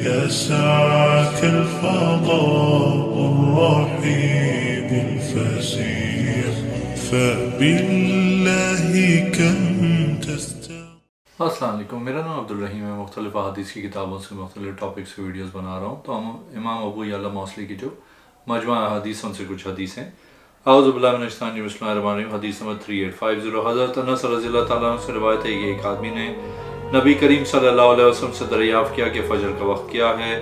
يا ساعة الفضاء الرحيم الفسيح فبالله كم السلام علیکم، میرا نام عبدالرحیم ہے۔ مختلف احادیث کی کتابوں سے مختلف ٹاپکس سے ویڈیوز بنا رہا ہوں۔ تو ہم امام ابو یعلا موصلی کی جو مجموعہ احادیث ان سے کچھ حدیثیں۔ اعوذ باللہ من الشیطان الرجیم، بسم اللہ الرحمن الرحیم۔ حدیث نمبر 3850، حضرت انس رضی اللہ تعالیٰ عنہ سے روایت ہے کہ ایک آدمی نے نبی کریم صلی اللہ علیہ وسلم سے دریافت کیا کہ فجر کا وقت کیا ہے۔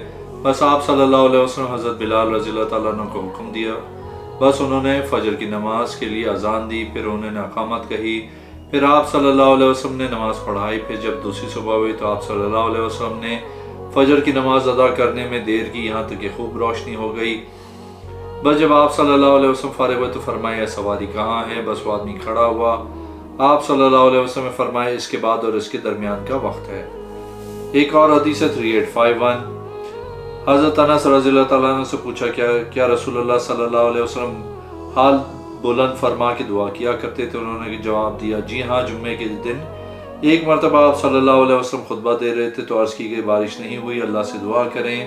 بس آپ صلی اللہ علیہ وسلم حضرت بلال رضی اللہ تعالیٰ عنہ کو حکم دیا، بس انہوں نے فجر کی نماز کے لیے اذان دی، پھر انہوں نے اقامت کہی، پھر آپ صلی اللہ علیہ وسلم نے نماز پڑھائی۔ پھر جب دوسری صبح ہوئی تو آپ صلی اللہ علیہ وسلم نے فجر کی نماز ادا کرنے میں دیر کی، یہاں تک کہ خوب روشنی ہو گئی۔ بس جب آپ صلی اللہ علیہ وسلم فارغ ہوئے تو فرمایا سواری کہاں ہے؟ بس وہ آدمی کھڑا ہوا۔ آپ صلی اللہ علیہ وسلم نے فرمایا اس کے بعد اور اس کے درمیان کا وقت ہے۔ ایک اور حدیث ہے 3851، حضرت انس رضی اللہ تعالیٰ عنہ سے پوچھا کیا رسول اللہ صلی اللہ علیہ وسلم حال بلند فرما کے دعا کیا کرتے تھے؟ انہوں نے جواب دیا جی ہاں، جمعے کے دن ایک مرتبہ آپ صلی اللہ علیہ وسلم خطبہ دے رہے تھے تو عرض کی گئی بارش نہیں ہوئی، اللہ سے دعا کریں۔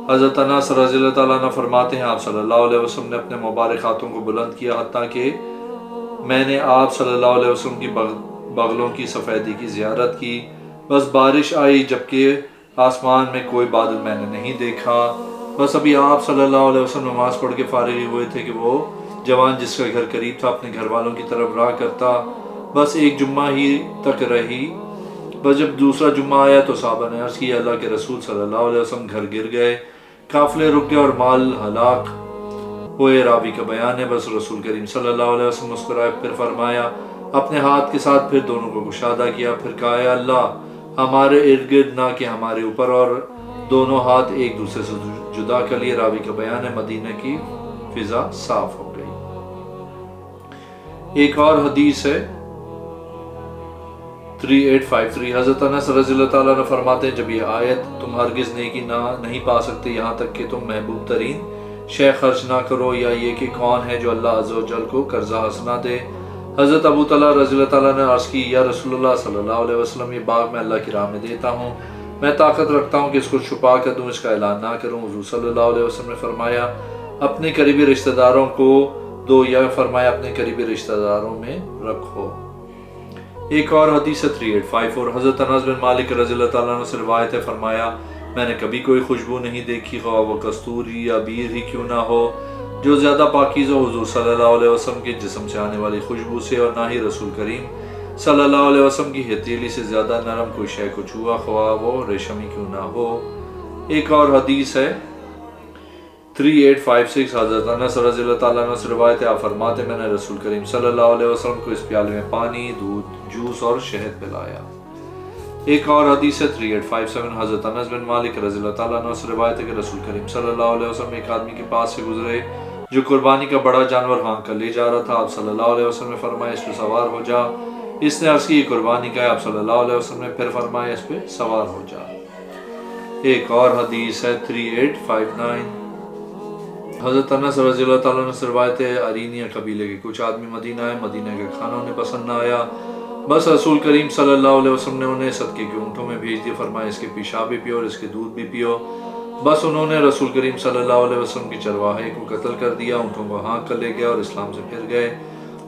حضرت انس رضی اللہ تعالیٰ عنہ فرماتے ہیں آپ صلی اللہ علیہ وسلم نے اپنے مبارک ہاتھوں کو بلند کیا حتیٰ کہ میں نے آپ صلی اللہ علیہ وسلم کی بغلوں کی سفیدی کی زیارت کی۔ بس بارش آئی جبکہ آسمان میں کوئی بادل میں نے نہیں دیکھا۔ بس ابھی آپ صلی اللہ علیہ وسلم نماز پڑھ کے فارغ ہوئے تھے کہ وہ جوان جس کا گھر قریب تھا اپنے گھر والوں کی طرف راہ کرتا، بس ایک جمعہ ہی تک رہی۔ بس جب دوسرا جمعہ آیا تو صحابہ نے عرض کی اللہ کے رسول صلی اللہ علیہ وسلم گھر گر گئے، قافلے رک گئے اور مال ہلاک ہوئے۔ راوی کا بیان ہے بس رسول کریم صلی اللہ علیہ وسلم مسکرائے، پھر فرمایا اپنے ہاتھ کے ساتھ پھر دونوں کو کشادہ کیا، پھر کہا اے اللہ ہمارے ارد گرد نہ کہ ہمارے اوپر، اور دونوں ہاتھ ایک دوسرے سے جدا کر لیے۔ راوی کا بیان ہے مدینہ کی فضا صاف ہو گئی۔ ایک اور حدیث ہے 3853، حضرت انس رضی اللہ تعالیٰ عنہ فرماتے ہیں جب یہ آیت تم ہرگز نیکی نہیں پا سکتے یہاں تک کہ تم محبوب ترین شے خرچ نہ کرو، یا یہ کہ کون ہے جو اللہ عز و جل کو قرضہ حسنہ دے۔ حضرت ابو طلحہ رضی اللہ تعالیٰ نے عرض کی یا رسول اللہ صلی اللہ علیہ وسلم یہ باغ میں اللہ کی راہ میں دیتا ہوں، میں طاقت رکھتا ہوں کہ اس کو چھپا کر دوں، اس کا اعلان نہ کروں۔ حضور صلی اللہ علیہ وسلم نے فرمایا اپنے قریبی رشتہ داروں کو دو، یا فرمایا اپنے قریبی رشتہ داروں میں رکھو۔ ایک اور حدیث ہے 3854، حضرت انس بن مالک رضی اللہ تعالیٰ عنہ سے روایت ہے فرمایا میں نے کبھی کوئی خوشبو نہیں دیکھی، خواہ وہ کستوری یا بیر ہی کیوں نہ ہو، جو زیادہ پاکیزہ حضور صلی اللہ علیہ وسلم کے جسم سے آنے والی خوشبو سے، اور نہ ہی رسول کریم صلی اللہ علیہ وسلم کی ہتھیلی سے زیادہ نرم کوئی شے کو چھوا، خواہ وہ ریشمی کیوں نہ ہو۔ ایک اور حدیث ہے 3856، حضرت انس رضی اللہ تعالیٰ عنہ سے روایت ہے آپ فرماتے میں نے رسول کریم صلی اللہ علیہ وسلم کو اس پیالے میں پانی، دودھ، جوس اور شہد پلایا۔ ایک اور حدیث ہے 3857، حضرت انس بن مالک رضی اللہ تعالیٰ عنہ سے روایت ہے کہ رسول کریم صلی اللہ علیہ وسلم ایک آدمی کے پاس سے گزرے جو قربانی کا بڑا جانور ہانک کر لے جا رہا تھا۔ آپ صلی اللہ علیہ وسلم نے فرمایا اس پہ سوار ہو جا۔ اس نے عرض کی یہ قربانی کا ہے۔ آپ صلی اللہ علیہ وسلم نے پھر فرمایا اس پہ سوار ہو جا۔ ایک اور حدیث ہے 3859، حضرت انس رضی اللہ تعالیٰ عنہ سے روایت ہے ارینیہ قبیلے کے کچھ آدمی مدینہ آئے، مدینہ کے کھانا انہیں پسند نہ آیا، بس رسول کریم صلی اللہ علیہ وسلم نے انہیں صدقے کے اونٹوں میں بھیج دیا، فرمایا اس کے پیشاب بھی پیو اور اس کے دودھ بھی پیو۔ بس انہوں نے رسول کریم صلی اللہ علیہ وسلم کی چرواہے کو قتل کر دیا، اونٹوں کو ہانک کر لے گیا اور اسلام سے پھر گئے۔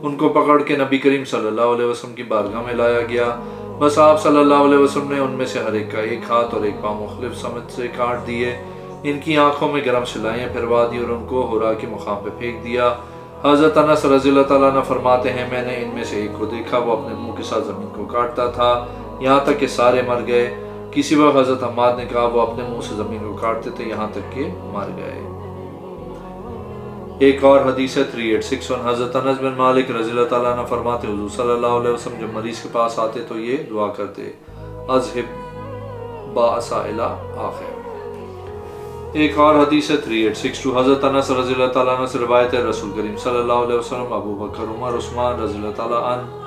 ان کو پکڑ کے نبی کریم صلی اللہ علیہ وسلم کی بارگاہ میں لایا گیا، بس آپ صلی اللہ علیہ وسلم نے ان میں سے ہر ایک کا ایک ہاتھ اور ایک پاؤں مختلف سمت سے کاٹ دیے، ان کی آنکھوں میں گرم سلائیاں پھروا دی اور ان کو ہرا کے مقام پہ پھینک دیا۔ حضرت انس رضی اللہ تعالیٰ عنہ فرماتے ہیں میں نے ان میں سے ایک کو دیکھا، وہ اپنے منہ کے ساتھ زمین کو کاٹتا تھا یہاں تک کہ سارے مر گئے۔ کسی وقت حضرت حماد نے کہا وہ اپنے منہ سے زمین کو کاٹتے تھے یہاں تک کہ مر گئے۔ ایک اور حدیث ہے 3861، حضرت انس بن مالک رضی اللہ تعالیٰ عنہ فرماتے حضور صلی اللہ علیہ وسلم جب مریض کے پاس آتے تو یہ دعا کرتے اذہب باس الی آخر۔ ایک اور حدیث ہے 3862، حضرت انس رضی اللہ تعالیٰ عنہ سے روایت ہے رسول کریم صلی اللہ علیہ وسلم ابو بکر، عمر، عثمان رضی اللہ تعالیٰ عنہ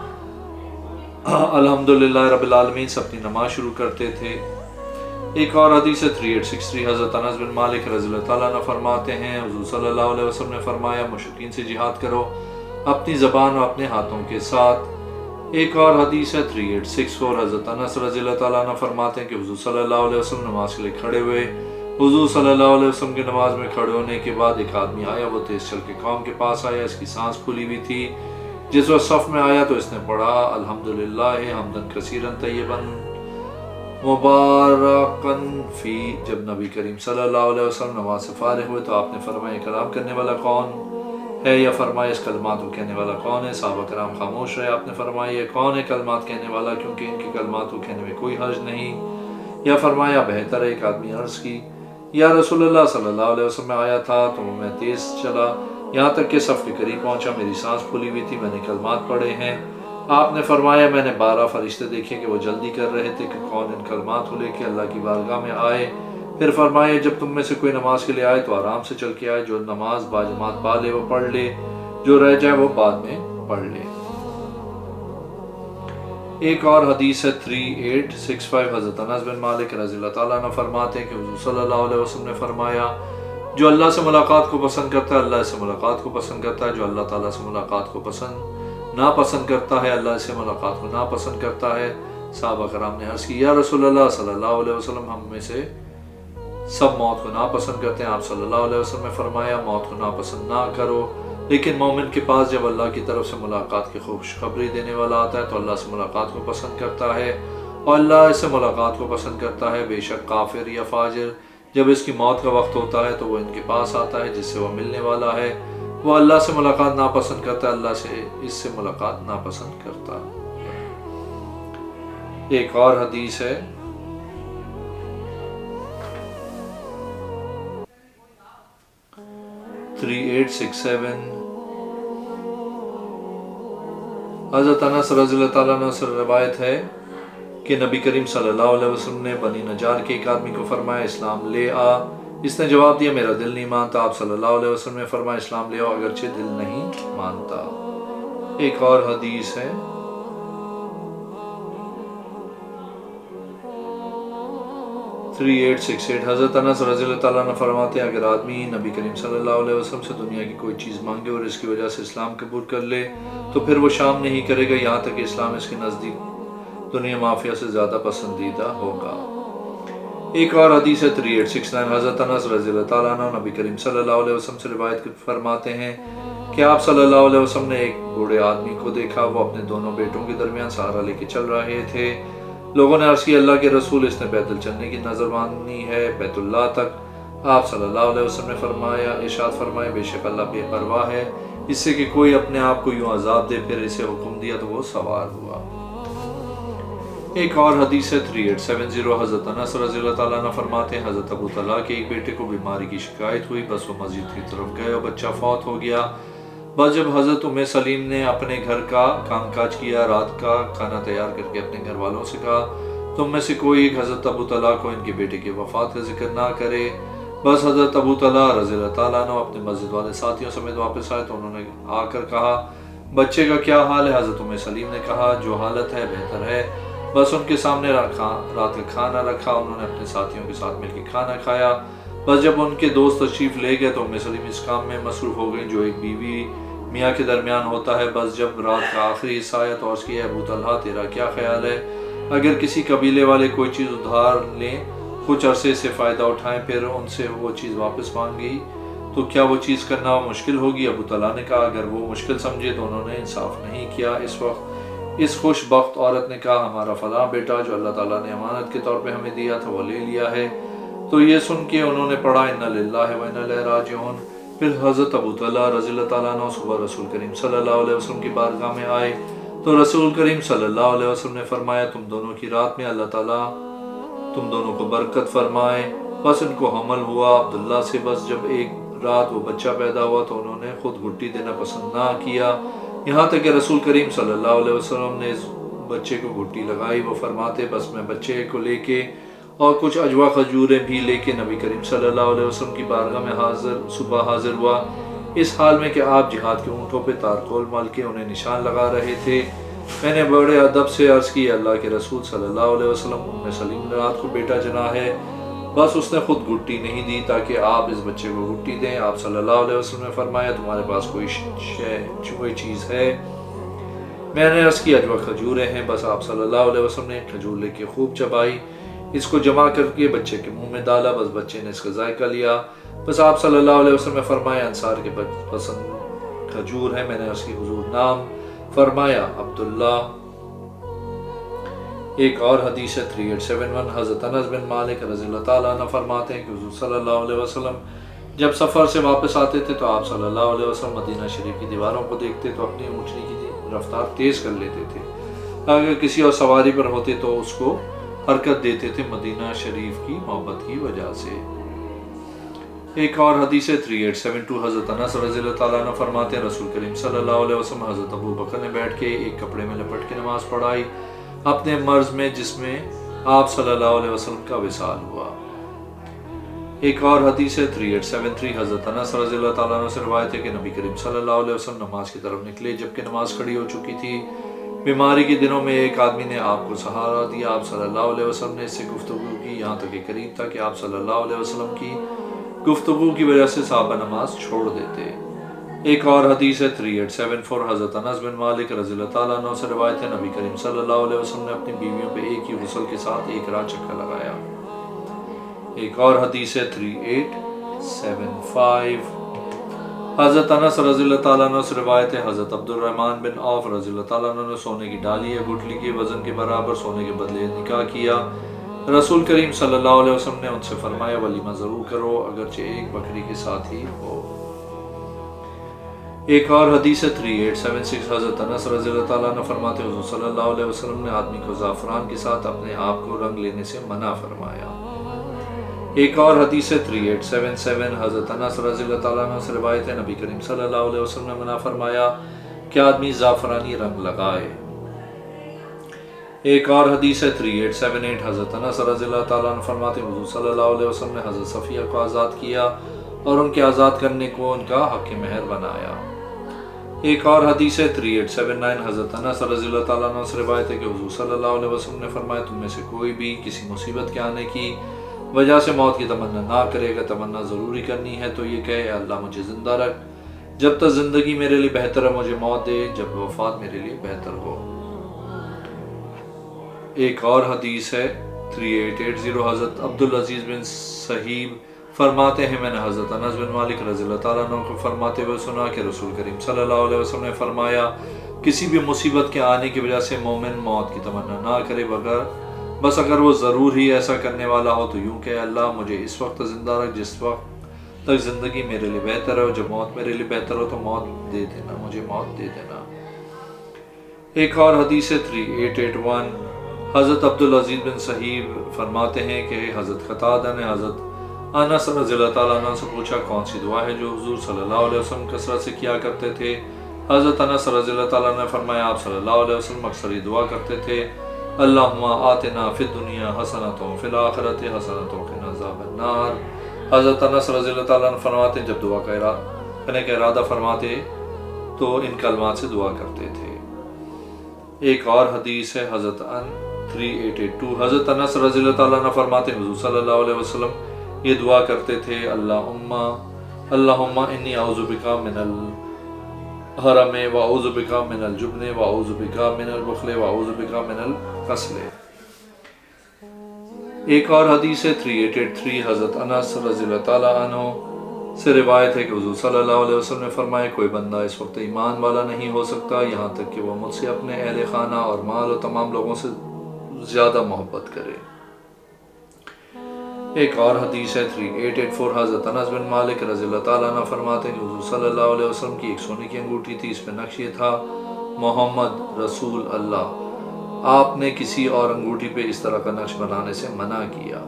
الحمدللہ رب العالمین سے اپنی نماز شروع کرتے تھے۔ ایک اور حدیث ہے 3863، حضرت انس بن مالک رضی اللہ تعالیٰ عنہ فرماتے ہیں حضور صلی اللہ علیہ وسلم نے فرمایا مشرکین سے جہاد کرو اپنی زبان و اپنے ہاتھوں کے ساتھ، ایک اور حدیث ہے 3864، حضرت انس رضی اللہ تعالیٰ عنہ فرماتے ہیں کہ حضور صلی اللہ علیہ وسلم نماز کے لیے کھڑے ہوئے، حضور صلی اللہ علیہ وسلم کی نماز میں کھڑے ہونے کے بعد ایک آدمی آیا، وہ تیز چل کے قوم کے پاس آیا، اس کی سانس پھولی ہوئی تھی، جس وقت صف میں آیا تو اس نے پڑھا الحمدللہ حمدن کثیرا طیبا مبارکن فی۔ جب نبی کریم صلی اللہ علیہ وسلم نماز سے فارغ ہوئے تو آپ نے فرمایا کلام کرنے والا کون ہے، یا فرمایا اس کلمات کو کہنے والا کون ہے؟ صحابہ کرام خاموش رہے۔ آپ نے فرمایا یہ کون ہے کلمات کہنے والا، کیونکہ ان کے کلمات کو کہنے میں کوئی حرج نہیں، یا فرمایا بہتر ہے۔ ایک آدمی عرض کی یا رسول اللہ صلی اللہ علیہ وسلم میں آیا تھا تو میں تیز چلا یہاں تک کہ صف کے قریب پہنچا، میری سانس پھولی ہوئی تھی، میں نے کلمات پڑھے ہیں۔ آپ نے فرمایا میں نے 12 فرشتے دیکھے کہ وہ جلدی کر رہے تھے کہ کون ان کلمات کو لے کے اللہ کی بارگاہ میں آئے۔ پھر فرمایا جب تم میں سے کوئی نماز کے لیے آئے تو آرام سے چل کے آئے، جو نماز باجماعت پا لے وہ پڑھ لے، جو رہ جائے وہ بعد میں پڑھ لے۔ ایک اور حدیث ہے 3865، حضرت انس بن مالک رضی اللہ تعالیٰ عنہ فرماتے ہیں کہ حضور صلی اللہ علیہ وسلم نے فرمایا جو اللہ سے ملاقات کو پسند کرتا ہے اللہ سے ملاقات کو پسند کرتا ہے، جو اللہ تعالیٰ سے ملاقات کو ناپسند کرتا ہے اللہ سے ملاقات کو ناپسند کرتا ہے۔ صحابہ کرام نے عرض کی یا رسول اللہ صلی اللہ علیہ وسلم ہم میں سے سب موت کو ناپسند کرتے ہیں۔ آپ صلی اللہ علیہ وسلم نے فرمایا موت کو ناپسند نہ کرو، لیکن مومن کے پاس جب اللہ کی طرف سے ملاقات کی خوشخبری دینے والا آتا ہے تو اللہ سے ملاقات کو پسند کرتا ہے، اور اللہ اس سے ملاقات کو پسند کرتا ہے۔ بے شک کافر یا فاجر جب اس کی موت کا وقت ہوتا ہے تو وہ ان کے پاس آتا ہے جس سے وہ ملنے والا ہے، وہ اللہ سے ملاقات ناپسند کرتا ہے، اللہ سے اس سے ملاقات ناپسند کرتا ہے۔ ایک اور حدیث ہے 3867، حضرت انس رضی اللہ تعالیٰ عنہ سے روایت ہے کہ نبی کریم صلی اللہ علیہ وسلم نے بنی نجار کے ایک آدمی کو فرمایا اسلام لے آ، اس نے جواب دیا میرا دل نہیں مانتا۔ آپ صلی اللہ علیہ وسلم نے فرمایا اسلام لے آؤ اگرچہ دل نہیں مانتا۔ ایک اور حدیث ہے 3868، حضرت انس رضی اللہ تعالیٰ عنہ فرماتے ہیں اگر آدمی نبی کریم صلی اللہ علیہ وسلم سے دنیا کی کوئی چیز مانگے اور اس کی وجہ سے اسلام قبول کر لے تو پھر وہ شام نہیں کرے گا یہاں تک کہ اسلام اس کے نزدیک دنیا مافیا سے زیادہ پسندیدہ ہوگا۔ ایک اور حدیث ہے 3869، حضرت انس رضی اللہ تعالیٰ عنہ نبی کریم صلی اللہ علیہ وسلم سے روایت فرماتے ہیں کہ آپ صلی اللہ علیہ وسلم نے ایک بوڑھے آدمی کو دیکھا، وہ اپنے دونوں بیٹوں کے درمیان سہارا لے کے چل رہے تھے۔ لوگوں نے عرض کیا اللہ کے رسول اس نے پیدل چلنے کی نظر مانی ہے بیت اللہ تک۔ آپ صلی اللہ علیہ وسلم نے فرمایا ارشاد فرمائے بے شک اللہ بے پرواہ ہے اس سے کہ کوئی اپنے آپ کو یوں عذاب دے، پھر اسے حکم دیا تو وہ سوار ہوا۔ ایک اور حدیث ہے 3870، حضرت انس رضی اللہ تعالیٰ عنہ فرماتے ہیں حضرت ابو طلحہ کے ایک بیٹے کو بیماری کی شکایت ہوئی، بس وہ مسجد کی طرف گئے اور بچہ فوت ہو گیا۔ بس جب حضرت ام سلیم نے اپنے گھر کا کام کاج کیا، رات کا کھانا تیار کر کے اپنے گھر والوں سے کہا تم میں سے کوئی ایک حضرت ابو طلحہ کو ان کے بیٹے کی وفات کا ذکر نہ کرے۔ بس حضرت ابو طلحہ رضی اللہ تعالیٰ عنہ اپنے مسجد والے ساتھیوں سمیت واپس آئے تو انہوں نے آ کر کہا بچے کا کیا حال ہے؟ حضرت ام سلیم نے کہا جو حالت ہے بہتر ہے۔ بس ان کے سامنے رات کا کھانا رکھا، انہوں نے اپنے ساتھیوں کے ساتھ مل کے کھانا کھایا۔ بس جب ان کے دوست تشریف لے گئے تو ام سلیم اس کام میں مصروف ہو گئی جو ایک بیوی میاں کے درمیان ہوتا ہے۔ بس جب رات کا آخری حصہ آیا تو عرض کیا ابو طلحہ تیرا کیا خیال ہے اگر کسی قبیلے والے کوئی چیز ادھار لیں، کچھ عرصے سے فائدہ اٹھائیں، پھر ان سے وہ چیز واپس مانگی تو کیا وہ چیز کرنا مشکل ہوگی؟ ابو طلحہ نے کہا اگر وہ مشکل سمجھے تو انہوں نے انصاف نہیں کیا۔ اس وقت اس خوش بخت عورت نے کہا ہمارا فلاں بیٹا جو اللہ تعالیٰ نے امانت کے طور پہ ہمیں دیا تھا وہ لے لیا ہے۔ تو یہ سن کے انہوں نے پڑھا انا للہ و انا الیہ راجعون۔ پھر حضرت ابو طلحہ رضی اللہ تعالیٰ عنہ صبح رسول کریم صلی اللہ علیہ وسلم کی بارگاہ میں آئے تو رسول کریم صلی اللہ علیہ وسلم نے فرمایا تم دونوں کی رات میں اللہ تعالیٰ تم دونوں کو برکت فرمائے۔ بس ان کو حمل ہوا عبداللہ سے۔ بس جب ایک رات وہ بچہ پیدا ہوا تو انہوں نے خود گھٹی دینا پسند نہ کیا، یہاں تک کہ رسول کریم صلی اللہ علیہ وسلم نے اس بچے کو گھٹی لگائی۔ وہ فرماتے بس میں بچے کو لے کے اور کچھ اجوا کھجوریں بھی لے کے نبی کریم صلی اللہ علیہ وسلم کی بارگاہ میں صبح حاضر ہوا، اس حال میں کہ آپ جہاد کے اونٹوں پہ تارکول مل کے انہیں نشان لگا رہے تھے۔ میں نے بڑے ادب سے عرض کی اللہ کے رسول صلی اللہ علیہ وسلم ام سلیم رات کو بیٹا جنا ہے، بس اس نے خود گھٹی نہیں دی تاکہ آپ اس بچے کو گھٹی دیں۔ آپ صلی اللہ علیہ وسلم نے فرمایا تمہارے پاس کوئی چیز ہے؟ میں نے عرض کیا جو کھجوریں ہیں، بس آپ صلی اللہ علیہ وسلم نے کھجور لے کے خوب چبائی، اس کو جمع کر کے بچے کے منہ میں ڈالا، بس بچے نے اس کا ذائقہ لیا، بس آپ صلی اللہ علیہ وسلم نے فرمایا انصار کے پسند کھجور ہے۔ میں نے عرض کی حضور نام فرمایا عبداللہ۔ ایک اور حدیث ہے 3871، حضرت انس بن مالک رضی اللہ تعالیٰ عنہ فرماتے ہیں کہ حضور صلی اللہ علیہ وسلم جب سفر سے واپس آتے تھے تو آپ صلی اللہ علیہ وسلم مدینہ شریف کی دیواروں کو دیکھتے تو اپنی اونٹنی کی رفتار تیز کر لیتے تھے، اگر کسی اور سواری پر ہوتے تو اس کو حرکت دیتے تھے مدینہ شریف کی محبت کی وجہ سے۔ ایک اور حدیث ہے 3872، حضرت انس رضی اللہ تعالیٰ عنہ فرماتے ہیں رسول کریم صلی اللہ علیہ وسلم حضرت ابو بکر نے بیٹھ کے ایک کپڑے میں لپٹ کے نماز پڑھائی اپنے مرض میں جس میں آپ صلی اللہ علیہ وسلم کا وصال ہوا۔ ایک اور حدیث ہے 3873، حضرت انس رضی اللہ تعالیٰ عنہ سے روایت ہے کہ نبی کریم صلی اللہ علیہ وسلم نماز کی طرف نکلے جبکہ نماز کھڑی ہو چکی تھی۔ بیماری کے دنوں میں ایک آدمی نے آپ کو سہارا دیا، آپ صلی اللہ علیہ وسلم نے اس سے گفتگو کی یہاں تک کہ قریب تھا کہ آپ صلی اللہ علیہ وسلم کی گفتگو کی وجہ سے صحابہ نماز چھوڑ دیتے۔ ایک اور حدیث ہے 3874، حضرت انس بن مالک رضی اللہ تعالیٰ عنہ سے روایت ہے نبی کریم صلی اللہ علیہ وسلم نے اپنی بیویوں پہ ایک ہی غسل کے ساتھ ایک رات چکر لگایا۔ ایک اور حدیث ہے 3875، حضرت انس رضی اللہ تعالیٰ عنہ سے روایت ہے حضرت عبد الرحمن بن عوف رضی اللہ تعالیٰ عنہ نے سونے کی ڈالی یا گٹھلی کے وزن کے برابر سونے کے بدلے نکاح کیا۔ رسول کریم صلی اللہ علیہ وسلم نے ان سے فرمایا ولیمہ ضرور کرو اگرچہ ایک بکری کے ساتھ ہی ہو۔ ایک اور حدیث ہے 3876، حضرت انس رضی اللہ تعالیٰ عنہ فرماتے حضور صلی اللہ علیہ وسلم نے آدمی کو زعفران کے ساتھ اپنے آپ کو رنگ لینے سے منع فرمایا۔ ایک اور حدیث ہے 3877، حضرت انس رضی اللہ تعالیٰ عنہ سے روایت ہے نبی کریم صلی اللہ علیہ وسلم نے منع فرمایا کہ آدمی زعفرانی رنگ لگائے۔ ایک اور حدیث ہے 3878، حضرت انس رضی اللہ تعالیٰ عنہ فرماتے حضور صلی اللہ علیہ وسلم نے حضرت صفیہ کو آزاد کیا اور ان کے آزاد کرنے کو ان کا حق مہر بنایا۔ ایک اور حدیث ہے 3879، حضرت انس رضی اللہ تعالیٰ عنہ سے روایت ہے کہ حضور صلی اللہ علیہ وسلم نے فرمایا تم میں سے کوئی بھی کسی مصیبت کے آنے کی وجہ سے موت کی تمنا نہ کرے گا، تمنا ضروری کرنی ہے تو یہ کہے اللہ مجھے زندہ رکھ، جب تک زندگی میرے لیے بہتر ہے مجھے موت دے جب وفات میرے لیے بہتر ہو۔ ایک اور حدیث ہے 3880، حضرت عبدالعزیز بن صہیب فرماتے ہیں میں نے حضرت انس بن مالک رضی اللہ تعالیٰ عنہ کو فرماتے ہوئے سنا کہ رسول کریم صلی اللہ علیہ وسلم نے فرمایا کسی بھی مصیبت کے آنے کی وجہ سے مومن موت کی تمنا نہ کرے بس اگر وہ ضرور ہی ایسا کرنے والا ہو تو یوں کہ اللہ مجھے اس وقت زندہ رکھ جس وقت تک زندگی میرے لیے بہتر ہو، جب موت میرے لیے بہتر ہو تو موت دے دینا، مجھے موت دے دینا۔ ایک اور حدیث ہے 3881، حضرت عبدالعزیز بن صہیب فرماتے ہیں کہ حضرت قتادہ نے حضرت انس رضی اللہ تعالیٰ عنہ سے پوچھا کون سی دعا ہے جو حضور صلی اللہ علیہ وسلم کثرت سے کیا کرتے تھے؟ حضرت انس رضی اللہ تعالیٰ عنہ نے فرمایا آپ صلی اللہ علیہ وسلم اکثر یہ دعا کرتے تھے اللہم آتنا فی الدنیا حسنۃ وفی الآخرۃ حسنۃ وقنا عذاب النار۔ حضرت انس رضی اللہ تعالیٰ عنہ فرماتے جب دعا کرنے کا ارادہ فرماتے تو ان کلمات سے دعا کرتے تھے۔ ایک اور حدیث ہے حضرت 3882، حضرت انس رضی اللہ تعالیٰ عنہ فرماتے حضور صلی اللہ علیہ وسلم یہ دعا کرتے تھے اللہم انی اعوذ بکا من الحرم واعوذ بکا من الجبن واعوذ بکا من البخل واعوذ بکا من الکسل۔ ایک اور حدیث ہے 3883، حضرت انس رضی اللہ تعالیٰ عنہ سے روایت ہے کہ حضور صلی اللہ علیہ وسلم نے فرمایا کوئی بندہ اس وقت ایمان والا نہیں ہو سکتا یہاں تک کہ وہ مجھ سے اپنے اہل خانہ اور مال اور تمام لوگوں سے زیادہ محبت کرے۔ ایک اور حدیث ہے 3884، حضرت انس بن مالک رضی اللہ تعالیٰ عنہ فرماتے ہیں کہ حضور صلی اللہ علیہ وسلم کی ایک سونے کی انگوٹھی تھی، اس پہ نقش یہ تھا محمد رسول اللہ۔ آپ نے کسی اور انگوٹھی پہ اس طرح کا نقش بنانے سے منع کیا۔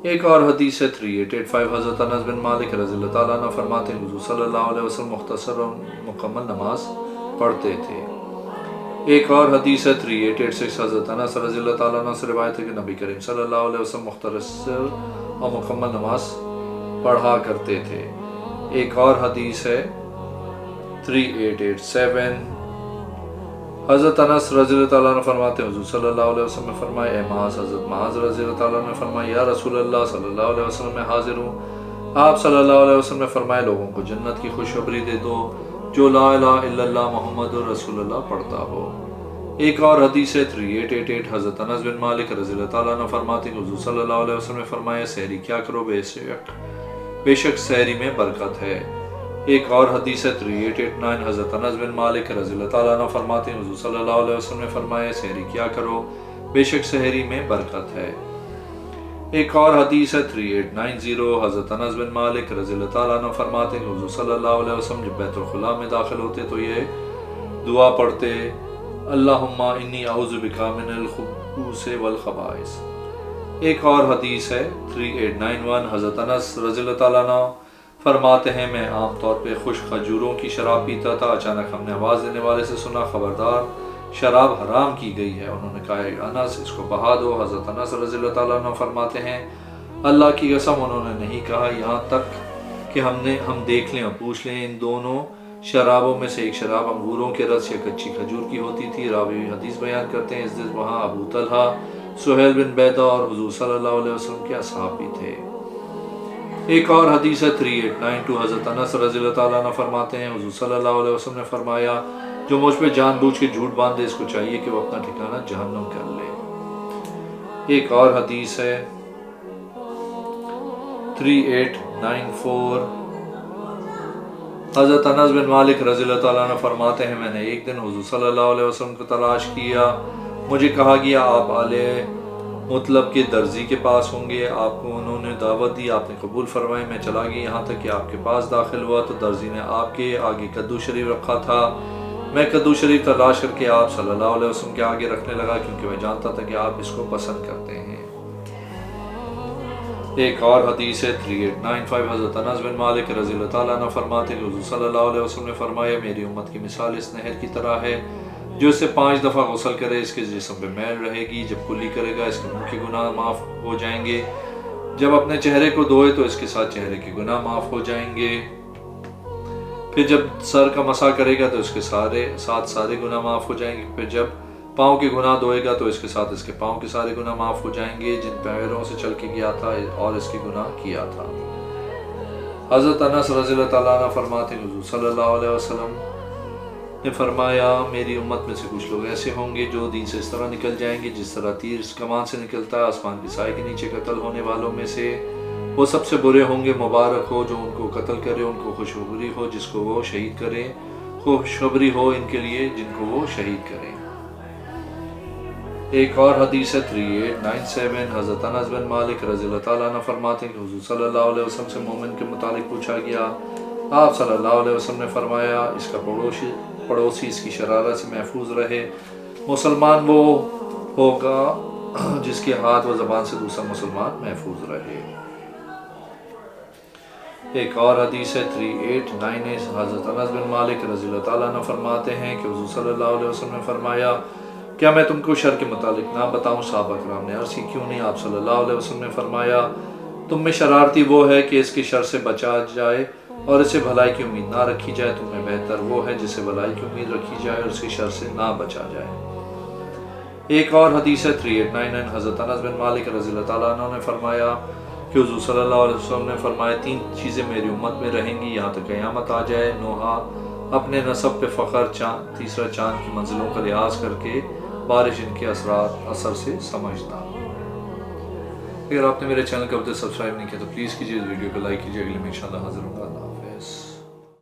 ایک اور حدیث ہے 3885، حضرت انس بن مالک رضی اللہ تعالیٰ عنہ فرماتے ہیں حضور صلی اللہ علیہ وسلم مختصر اور مکمل نماز پڑھتے تھے۔ ایک اور حدیث ہے 3886، حضرت انس رضی اللہ تعالیٰ عنہ سے روایت ہے کہ نبی کریم صلی اللہ علیہ وسلم مختصر اور مکمل نماز پڑھا کرتے تھے۔ ایک اور حدیث ہے 3887، حضرت انس رضی اللہ تعالیٰ عنہ فرماتے ہیں حضور صلی اللہ علیہ وسلم نے فرمایا اے معاذ، حضرت معاذ رضی اللہ تعالیٰ عنہ نے فرمایا یا رسول اللہ صلی اللہ علیہ وسلم میں حاضر ہوں۔ آپ صلی اللہ علیہ وسلم نے فرمایا لوگوں کو جنت کی خوشخبری دے دو جو لا الہ الا اللہ محمد رسول اللہ پڑھتا ہو۔ ایک اور حدیث ہے 3888 حضرت انس بن مالک رضی اللہ تعالیٰ عنہ فرماتے ہیں حضور صلی اللہ علیہ وسلم نے فرمایا سحری کیا کرو بے شک سحری میں برکت ہے۔ ایک اور حدیث ہے 3889 حضرت انس بن مالک رضی اللہ تعالیٰ عنہ فرماتے ہیں حضور صلی اللہ علیہ وسلم نے فرمایا سحری کیا کرو بے شک سحری میں برکت ہے۔ ایک اور حدیث ہے 3890 حضرت انس بن مالک رضی اللہ تعالیٰ عنہ فرماتے ہیں حضور صلی اللہ علیہ وسلم جب بیت الخلاء میں داخل ہوتے تو یہ دعا پڑھتے اللہم انی اعوذ بک من الخبث والخبائث۔ ایک اور حدیث ہے 3891 حضرت انس رضی اللہ تعالیٰ عنہ فرماتے ہیں میں عام طور پہ خشک کھجوروں کی شراب پیتا تھا، اچانک ہم نے آواز دینے والے سے سنا خبردار شراب حرام کی گئی ہے۔ انہوں نے کہا انس اس کو بہا دو۔ حضرت انس رضی اللہ تعالیٰ عنہ فرماتے ہیں اللہ کی قسم انہوں نے نہیں کہا یہاں تک کہ ہم دیکھ لیں اور پوچھ لیں۔ ان دونوں شرابوں میں سے ایک شراب انگوروں کے رس یا کچی کھجور کی ہوتی تھی۔ راوی حدیث بیان کرتے ہیں اس دن وہاں ابو طلحہ، سہیل بن بیدہ اور حضور صلی اللہ علیہ وسلم کے اصحاب بھی تھے۔ ایک اور حدیث ہے 3892 حضرت انس رضی اللہ تعالیٰ عنہ فرماتے ہیں حضور صلی اللہ علیہ وسلم نے فرمایا جو مجھ پہ جان بوجھ کے جھوٹ باندھے اس کو چاہیے کہ وہ اپنا ٹھکانہ جہنم کر لے۔ ایک اور حدیث ہے 3894 حضرت انس بن مالک رضی اللہ تعالیٰ عنہ فرماتے ہیں میں نے ایک دن حضور صلی اللہ علیہ وسلم کو تلاش کیا، مجھے کہا گیا آپ آل مطلب کے درزی کے پاس ہوں گے، آپ کو انہوں نے دعوت دی، آپ نے قبول فرمائی۔ میں چلا گیا یہاں تک کہ آپ کے پاس داخل ہوا تو درزی نے آپ کے آگے کدو شریف رکھا تھا۔ میں کدو شریف تلاش کر کے آپ صلی اللہ علیہ وسلم کے آگے رکھنے لگا کیونکہ میں جانتا تھا کہ آپ اس کو پسند کرتے ہیں۔ ایک اور حدیث ہے 3895 حضرت انس بن مالک رضی اللہ تعالیٰ عنہ فرماتے ہیں کہ حضور صلی اللہ علیہ وسلم نے فرمایا میری امت کی مثال اس نہر کی طرح ہے جو اسے 5 دفعہ غسل کرے اس کے جسم پہ میل رہے گی، جب کلی کرے گا اس کے منہ کے گناہ معاف ہو جائیں گے، جب اپنے چہرے کو دھوئے تو اس کے ساتھ چہرے کے گناہ معاف ہو جائیں گے، پھر جب سر کا مسح کرے گا تو اس کے ساتھ سارے گناہ معاف ہو جائیں گے، پھر جب پاؤں کے گناہ دھوئے گا تو اس کے ساتھ اس کے پاؤں کے سارے گناہ معاف ہو جائیں گے جن پیروں سے چل کے گیا تھا اور اس کے گناہ کیا تھا۔ حضرت انس رضی اللہ تعالیٰ عنہ فرماتے ہیں حضور صلی اللہ علیہ وسلم نے فرمایا میری امت میں سے کچھ لوگ ایسے ہوں گے جو دین سے اس طرح نکل جائیں گے جس طرح تیر اس کمان سے نکلتا ہے، آسمان کی سائے کے نیچے قتل ہونے والوں میں سے وہ سب سے برے ہوں گے۔ مبارک ہو جو ان کو قتل کرے، ان کو خوشخبری ہو جس کو وہ شہید کرے، خوشخبری ہو ان کے لیے جن کو وہ شہید کرے۔ ایک اور حدیث ہے 3897 حضرت انس بن مالک رضی اللہ تعالیٰ عنہ فرماتے ہیں کہ حضور صلی اللہ علیہ وسلم سے مومن کے متعلق پوچھا گیا، آپ صلی اللہ علیہ وسلم نے فرمایا اس کا پڑوسی اس کی شرارت سے محفوظ رہے، مسلمان وہ ہوگا جس کے ہاتھ و زبان سے دوسرا مسلمان محفوظ رہے۔ ایک اور حدیث ہے 3898 حضرت انس بن مالک رضی اللہ تعالیٰ عنہ فرماتے ہیں کہ حضور صلی اللہ علیہ وسلم نے فرمایا کیا میں تم کو شر کے متعلق نہ بتاؤں؟ صحابہ کرام نے عرض کی کیوں نہیں؟ آپ صلی اللہ علیہ وسلم نے فرمایا تم میں شرارتی وہ ہے کہ اس کے شر سے بچا جائے اور اسے بھلائی کی امید نہ رکھی جائے، تم میں بہتر وہ ہے جسے بھلائی کی امید رکھی جائے اور اس کے شر سے نہ بچا جائے۔ ایک اور حدیث ہے 3899 حضرت انس بن مالک رضی اللہ تعالیٰ عنہ نے فرمایا کہ حضور صلی اللہ علیہ وسلم نے فرمایا 3 چیزیں میری امت میں رہیں گی یہاں تک قیامت آ جائے، نوحہ اپنے نسب پہ فخر، تیسرا چاند کی منزلوں کا لحاظ کر کے بارش ان کے اثر سے سمجھنا۔ اگر آپ نے میرے چینل کو اب تک سبسکرائب نہیں کیا تو پلیز کیجیے، اس ویڈیو کو لائک کیجیے، اگلے میں انشاءاللہ حاضر ہوں گا۔